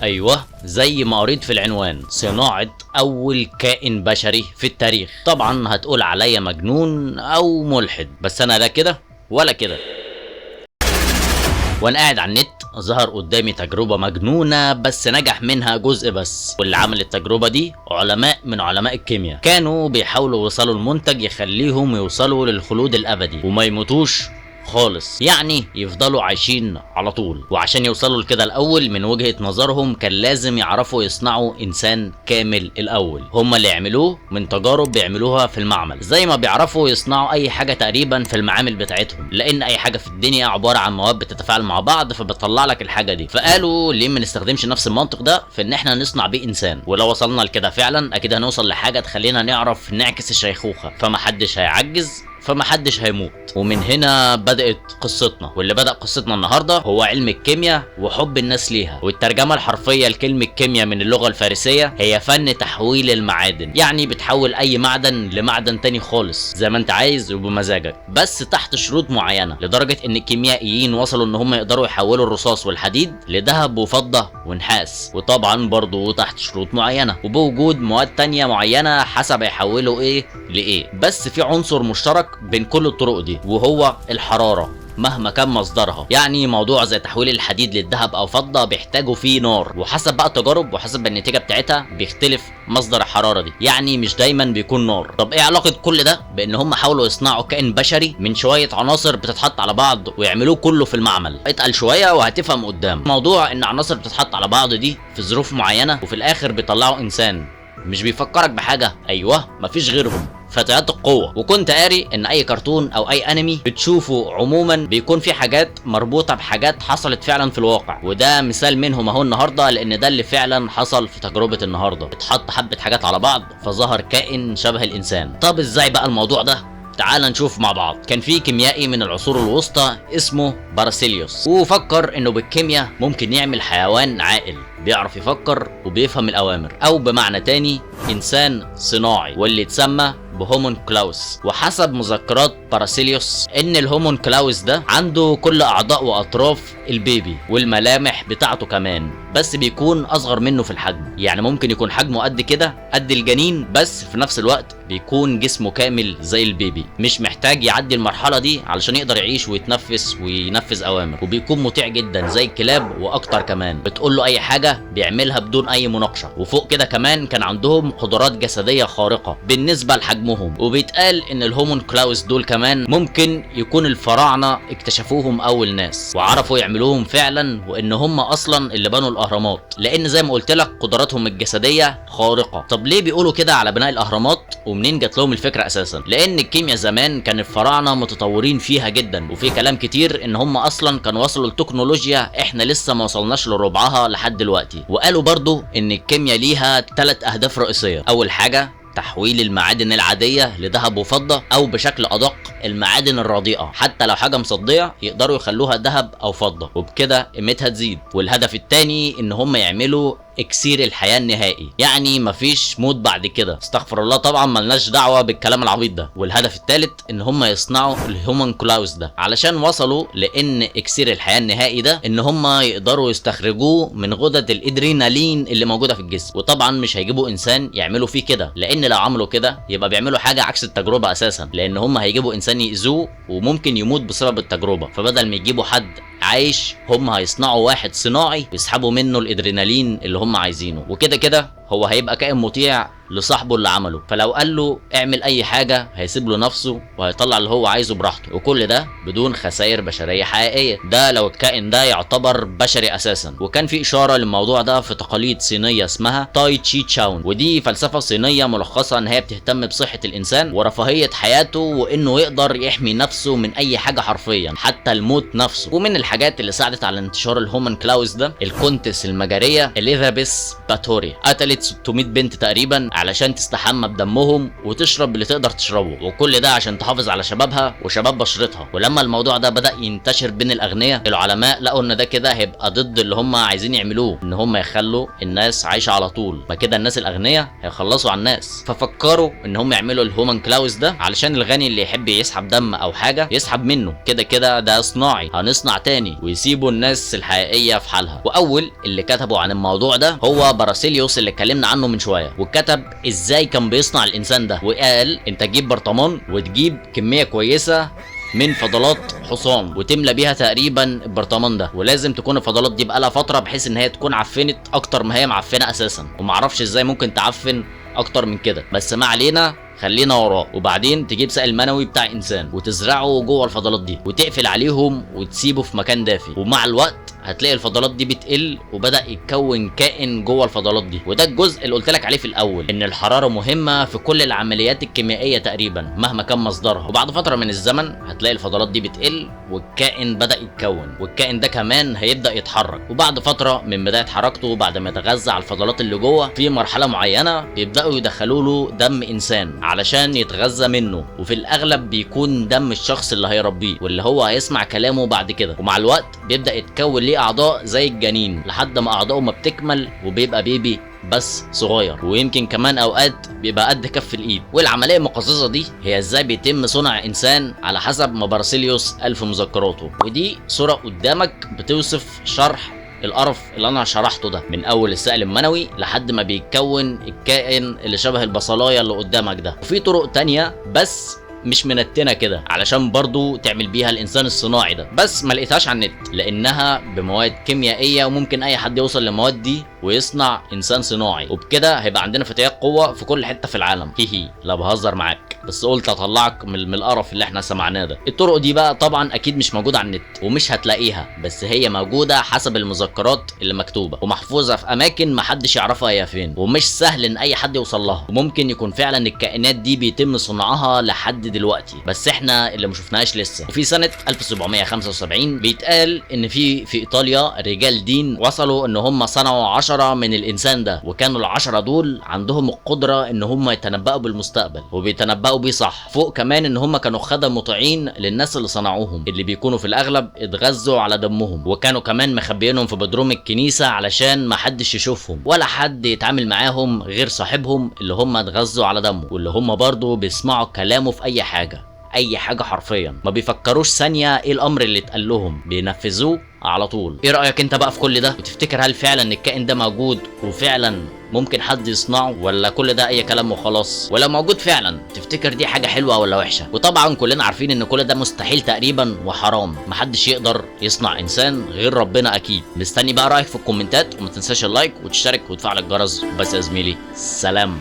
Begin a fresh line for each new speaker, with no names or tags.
ايوه زي ما قريت في العنوان، صناعة اول كائن بشري في التاريخ. طبعا هتقول عليا مجنون او ملحد، بس انا لا كده ولا كده. وانا قاعد على النت ظهر قدامي تجربة مجنونة بس نجح منها جزء بس، واللي عمل التجربة دي علماء من علماء الكيمياء، كانوا بيحاولوا يوصلوا المنتج يخليهم يوصلوا للخلود الابدي وما يموتوش خالص، يعني يفضلوا عايشين على طول. وعشان يوصلوا لكده الاول من وجهة نظرهم كان لازم يعرفوا يصنعوا انسان كامل الاول. هم اللي يعملوه من تجارب بيعملوها في المعمل، زي ما بيعرفوا يصنعوا اي حاجة تقريبا في المعامل بتاعتهم، لان اي حاجة في الدنيا عبارة عن مواد بتتفاعل مع بعض فبتطلع لك الحاجة دي. فقالوا ليه ما نستخدمش نفس المنطق ده في ان احنا نصنع بيه انسان، ولو وصلنا لكده فعلا اكيد هنوصل لحاجة تخلينا نعرف نعكس الشيخوخة، فمحدش هيعجز فمحدش هيموت. ومن هنا بدأت قصتنا، واللي بدأ قصتنا النهارده هو علم الكيمياء وحب الناس ليها. والترجمة الحرفية لكلمة كيمياء من اللغة الفارسية هي فن تحويل المعادن، يعني بتحول أي معدن لمعدن تاني خالص زي ما أنت عايز وبمزاجك، بس تحت شروط معينة، لدرجة إن الكيميائيين وصلوا إن هم يقدروا يحولوا الرصاص والحديد لذهب وفضة ونحاس، وطبعا برضه تحت شروط معينة وبوجود مواد تانية معينة حسب يحولوا إيه لإيه. بس في عنصر مشترك بين كل الطرق دي وهو الحرارة مهما كان مصدرها. يعني موضوع زي تحويل الحديد للذهب او فضة بيحتاجوا فيه نار، وحسب بقى التجارب وحسب النتيجة بتاعتها بيختلف مصدر الحرارة دي، يعني مش دايما بيكون نار. طب ايه علاقة كل ده بان هم حاولوا يصنعوا كائن بشري من شوية عناصر بتتحط على بعض ويعملوه كله في المعمل؟ اتقل شوية وهتفهم قدام. موضوع ان عناصر بتتحط على بعض دي في ظروف معينة وفي الاخر بيطلعوا انسان مش بيفكرك بحاجة، ايوه مفيش غيرهم، فتيات القوة. وكنت قاري ان اي كرتون او اي انمي بتشوفه عموما بيكون في حاجات مربوطة بحاجات حصلت فعلا في الواقع، وده مثال منهم اهو النهاردة، لان ده اللي فعلا حصل في تجربة النهاردة. اتحط حبة حاجات على بعض فظهر كائن شبه الانسان. طب ازاي بقى الموضوع ده؟ تعال نشوف مع بعض. كان في كيميائي من العصور الوسطى اسمه باراسيليوس، وفكر انه بالكيمياء ممكن يعمل حيوان عاقل بيعرف يفكر وبيفهم الاوامر، او بمعنى تاني انسان صناعي، واللي اتسمى بهومونكلاوس. وحسب مذكرات باراسيليوس ان الهومونكلاوس ده عنده كل اعضاء واطراف البيبي والملامح بتاعته كمان، بس بيكون اصغر منه في الحجم، يعني ممكن يكون حجمه قد كده قد الجنين، بس في نفس الوقت بيكون جسمه كامل زي البيبي، مش محتاج يعدي المرحلة دي علشان يقدر يعيش ويتنفس وينفذ اوامر. وبيكون مطيع جدا زي الكلاب واكتر كمان، بتقول له اي حاجة بيعملها بدون اي مناقشة. وفوق كده كمان كان عندهم قدرات جسدية خارقة بالنسبة لحجمهم. وبيتقال ان الهومونكلاوس دول كمان ممكن يكون الفراعنة اكتشفوهم اول ناس وعرفوا يعملوهم فعلا، وان هم اصلا اللي بنوا الاهرامات، لان زي ما قلت لك قدراتهم الجسدية خارقة. طب ليه بيقولوا كده على بناء الاهرامات ومنين جات لهم الفكرة اساسا؟ لان الكيمياء زمان كان الفراعنة متطورين فيها جدا، وفي كلام كتير ان هم اصلا كانوا وصلوا لتكنولوجيا احنا لسه ما وصلناش لربعها لحد دلوقتي. وقالوا برضو ان الكيمياء ليها 3 اهداف رئيسية. اول حاجة تحويل المعادن العادية لذهب وفضة، او بشكل ادق المعادن الرديئة، حتى لو حاجة مصدية يقدروا يخلوها ذهب او فضة وبكده قيمتها تزيد. والهدف الثاني ان هم يعملوا اكسير الحياة النهائي، يعني مفيش موت بعد كده، استغفر الله طبعا ملناش دعوة بالكلام العبيط ده. والهدف الثالث ان هم يصنعوا الهومونكلاوس ده، علشان وصلوا لان اكسير الحياة النهائي ده ان هم يقدروا يستخرجوه من غدد الادرينالين اللي موجودة في الجسم. وطبعا مش هيجيبوا انسان يعملوا فيه كده، لان لو عملوا كده يبقى بيعملوا حاجة عكس التجربة اساسا، لان هم هيجيبوا انسان يأذوه وممكن يموت بسبب التجربة. فبدل ما يجيبوا حد عايش هم هيصنعوا واحد صناعي يسحبوا منه الادرينالين اللي هم عايزينه، وكده كده هو هيبقى كائن مطيع لصاحبه اللي عمله، فلو قال له اعمل اي حاجه هيسيب له نفسه وهيطلع اللي هو عايزه براحته، وكل ده بدون خسائر بشريه حقيقيه. ده لو الكائن ده يعتبر بشري اساسا. وكان في اشاره للموضوع ده في تقاليد صينيه اسمها تاي تشي تشاون، ودي فلسفه صينيه ملخصه ان هي بتهتم بصحه الانسان ورفاهيه حياته، وانه يقدر يحمي نفسه من اي حاجه حرفيا حتى الموت نفسه. ومن الحاجات اللي ساعدت على انتشار الهومونكلاوس ده الكونتس المجريه اليزابيث باتوري، قتلت 600 بنت تقريبا علشان تستحمى بدمهم وتشرب اللي تقدر تشربه، وكل ده عشان تحافظ على شبابها وشباب بشرتها. ولما الموضوع ده بدأ ينتشر بين الاغنياء، العلماء لقوا ان ده كده هيبقى ضد اللي هم عايزين يعملوه، ان هم يخلوا الناس عايشه على طول، ما كده الناس الاغنياء هيخلصوا على الناس. ففكروا ان هم يعملوا الهومن كلاوز ده علشان الغني اللي يحب يسحب دم او حاجه يسحب منه، كده كده ده صناعي هنصنع تاني، ويسيبوا الناس الحقيقيه في حالها. واول اللي كتبوا عن الموضوع ده هو باراسيليوس اللي اتكلمنا عنه من شويه، وكتب ازاي كان بيصنع الانسان ده، وقال انت تجيب برطمان وتجيب كميه كويسه من فضلات حصان وتملى بيها تقريبا البرطمان ده، ولازم تكون الفضلات دي بقالها فتره بحيث ان هي تكون عفنت اكتر ما هي معفنه اساسا، ومعرفش ازاي ممكن تعفن اكتر من كده، بس ما علينا خلينا وراه. وبعدين تجيب سائل منوي بتاع انسان وتزرعه جوه الفضلات دي وتقفل عليهم وتسيبه في مكان دافي، ومع الوقت هتلاقي الفضلات دي بتقل وبدأ يتكون كائن جوه الفضلات دي. وده الجزء اللي قلت لك عليه في الاول، ان الحراره مهمه في كل العمليات الكيميائيه تقريبا مهما كان مصدرها. وبعد فتره من الزمن هتلاقي الفضلات دي بتقل والكائن بدأ يتكون، والكائن ده كمان هيبدأ يتحرك. وبعد فتره من بدايه حركته بعد ما يتغذى على الفضلات اللي جوه، في مرحله معينه بيبدأوا يدخلوا له دم انسان علشان يتغذى منه، وفي الاغلب بيكون دم الشخص اللي هيربيه واللي هو هيسمع كلامه بعد كده. ومع الوقت بيبدأ يتكون ليه اعضاء زي الجنين لحد ما اعضائه ما بتكمل وبيبقى بيبي بس صغير، ويمكن كمان اوقات بيبقى قد كف الايد. والعمليه المقززه دي هي ازاي بيتم صنع انسان على حسب ما باراسيليوس قال في مذكراته. ودي صوره قدامك بتوصف شرح القرف اللي انا شرحته ده، من اول السائل المنوي لحد ما بيتكون الكائن اللي شبه البصلايه اللي قدامك ده. وفي طرق تانية بس مش منتنه كده علشان برضو تعمل بيها الانسان الصناعي ده، بس ما لقيتهاش على النت لانها بمواد كيميائيه، وممكن اي حد يوصل للمواد دي ويصنع انسان صناعي، وبكده هيبقى عندنا فتيات قوه في كل حته في العالم. هيهي لا بهزر معاك، بس قلت اطلعك من القرف اللي احنا سمعناه ده. الطرق دي بقى طبعا اكيد مش موجوده على النت ومش هتلاقيها، بس هي موجوده حسب المذكرات اللي مكتوبه ومحفوظه في اماكن محدش يعرفها هي فين، ومش سهل ان اي حد يوصل لها. وممكن يكون فعلا الكائنات دي بيتم صنعها لحد دلوقتي بس احنا اللي ما شفناهاش لسه. وفي سنه 1775 بيتقال ان في ايطاليا رجال دين وصلوا ان هم صنعوا 10 من الانسان ده، وكانوا ال10 دول عندهم القدره ان هم يتنبؤوا بالمستقبل وبيتنبؤوا بيه صح. فوق كمان ان هم كانوا خدم مطيعين للناس اللي صنعوهم، اللي بيكونوا في الاغلب اتغذوا على دمهم، وكانوا كمان مخبيينهم في بدروم الكنيسه علشان ما حدش يشوفهم ولا حد يتعامل معاهم غير صاحبهم اللي هم اتغذوا على دمه، واللي هم برضه بيسمعوا كلامه في اي حاجه حرفيا، ما بيفكروش ثانيه ايه الامر اللي اتقال لهم، بينفذوه على طول. ايه رايك انت بقى في كل ده؟ وتفتكر هل فعلا ان الكائن ده موجود وفعلا ممكن حد يصنعه، ولا كل ده اي كلام وخلاص؟ ولو موجود فعلا تفتكر دي حاجه حلوه ولا وحشه؟ وطبعا كلنا عارفين ان كل ده مستحيل تقريبا وحرام، محدش يقدر يصنع انسان غير ربنا اكيد. مستني بقى رايك في الكومنتات، وما تنساش اللايك وتشترك وتفعل الجرس. بس يا زميلي سلام.